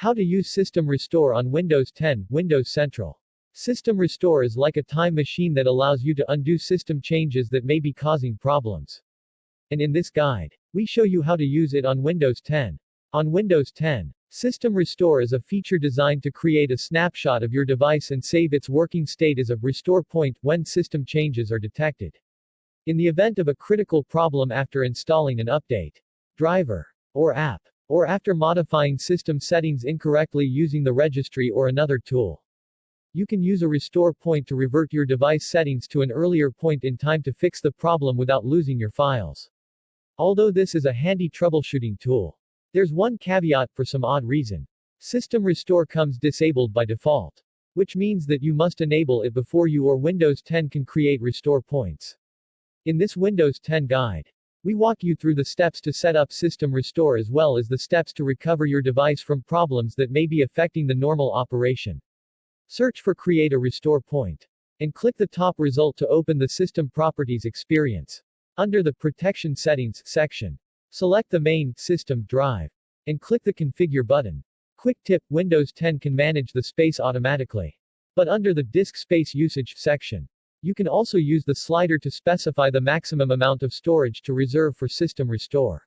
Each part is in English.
How to use System Restore on Windows 10, Windows Central. System Restore is like a time machine that allows you to undo system changes that may be causing problems. And in this guide, we show you how to use it on Windows 10. On Windows 10, System Restore is a feature designed to create a snapshot of your device and save its working state as a restore point when system changes are detected. In the event of a critical problem after installing an update, driver, or app, or after modifying system settings incorrectly using the registry or another tool. You can use a restore point to revert your device settings to an earlier point in time to fix the problem without losing your files. Although this is a handy troubleshooting tool, there's one caveat for some odd reason. System Restore comes disabled by default, which means that you must enable it before you or Windows 10 can create restore points. In this Windows 10 guide, we walk you through the steps to set up System Restore as well as the steps to recover your device from problems that may be affecting the normal operation. Search for Create a Restore Point, and click the top result to open the System Properties experience. Under the Protection Settings section, select the main system drive, and click the Configure button. Quick tip, Windows 10 can manage the space automatically. But under the Disk Space Usage section, you can also use the slider to specify the maximum amount of storage to reserve for System Restore.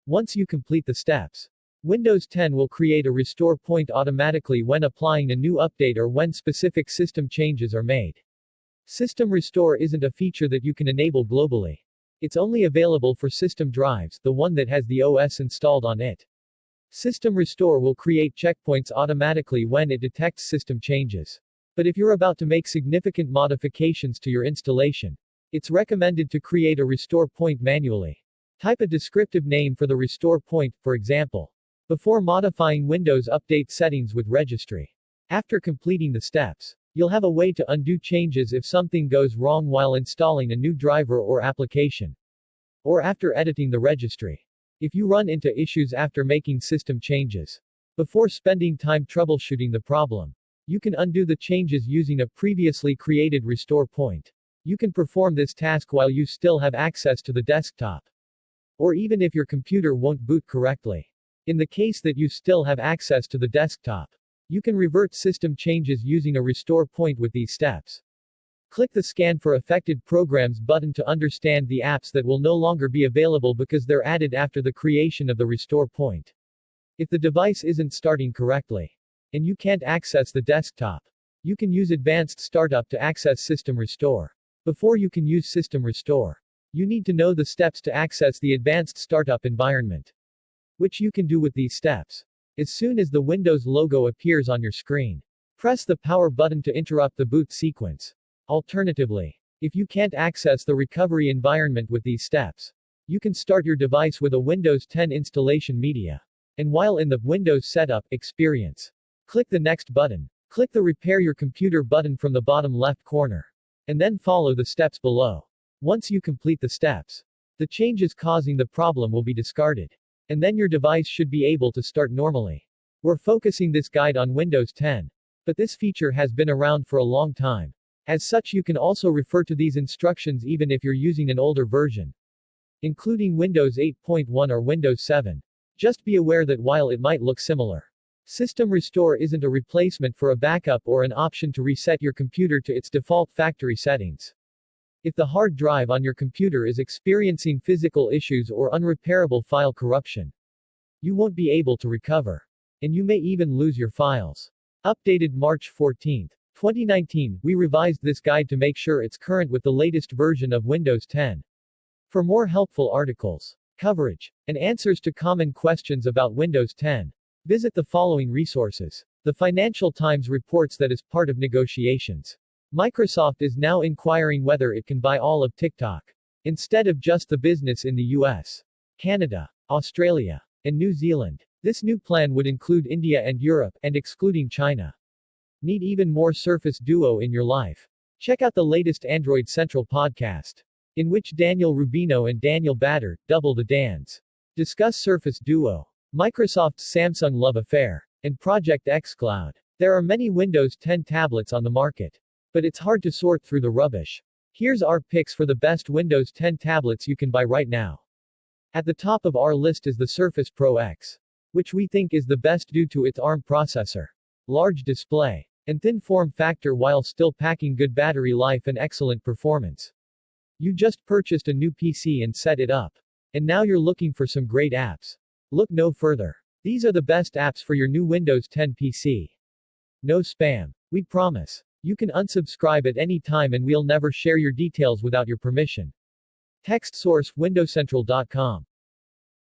Once you complete the steps, Windows 10 will create a restore point automatically when applying a new update or when specific system changes are made. System Restore isn't a feature that you can enable globally. It's only available for system drives, the one that has the OS installed on it. System Restore will create checkpoints automatically when it detects system changes. But if you're about to make significant modifications to your installation, it's recommended to create a restore point manually. Type a descriptive name for the restore point, for example, before modifying Windows Update settings with Registry. After completing the steps, you'll have a way to undo changes if something goes wrong while installing a new driver or application, or after editing the registry. If you run into issues after making system changes, before spending time troubleshooting the problem, you can undo the changes using a previously created restore point. You can perform this task while you still have access to the desktop, or even if your computer won't boot correctly. In the case that you still have access to the desktop, you can revert system changes using a restore point with these steps. Click the Scan for Affected Programs button to understand the apps that will no longer be available because they're added after the creation of the restore point. If the device isn't starting correctly, and you can't access the desktop, you can use Advanced Startup to access System Restore. Before you can use System Restore, you need to know the steps to access the Advanced Startup environment, which you can do with these steps. As soon as the Windows logo appears on your screen, press the power button to interrupt the boot sequence. Alternatively, if you can't access the recovery environment with these steps, you can start your device with a Windows 10 installation media. And while in the Windows Setup experience, click the Next button. Click the Repair Your Computer button from the bottom left corner, and then follow the steps below. Once you complete the steps, the changes causing the problem will be discarded, and then your device should be able to start normally. We're focusing this guide on Windows 10, but this feature has been around for a long time. As such, you can also refer to these instructions even if you're using an older version, including Windows 8.1 or Windows 7. Just be aware that while it might look similar, System Restore isn't a replacement for a backup or an option to reset your computer to its default factory settings. If the hard drive on your computer is experiencing physical issues or unrepairable file corruption, you won't be able to recover, and you may even lose your files. Updated March 14, 2019, we revised this guide to make sure it's current with the latest version of Windows 10. For more helpful articles, coverage, and answers to common questions about Windows 10, visit the following resources. The Financial Times reports that as part of negotiations, Microsoft is now inquiring whether it can buy all of TikTok, instead of just the business in the US, Canada, Australia, and New Zealand. This new plan would include India and Europe, and excluding China. Need even more Surface Duo in your life? Check out the latest Android Central podcast, in which Daniel Rubino and Daniel Batter, double the Dans, discuss Surface Duo, Microsoft's Samsung love affair, and Project xCloud. There are many Windows 10 tablets on the market, but it's hard to sort through the rubbish. Here's our picks for the best Windows 10 tablets you can buy right now. At the top of our list is the Surface Pro X. which we think is the best due to its ARM processor, large display, and thin form factor while still packing good battery life and excellent performance. You just purchased a new PC and set it up. And now you're looking for some great apps. Look no further. These are the best apps for your new Windows 10 PC. No spam. We promise. You can unsubscribe at any time and we'll never share your details without your permission. Text source windowcentral.com.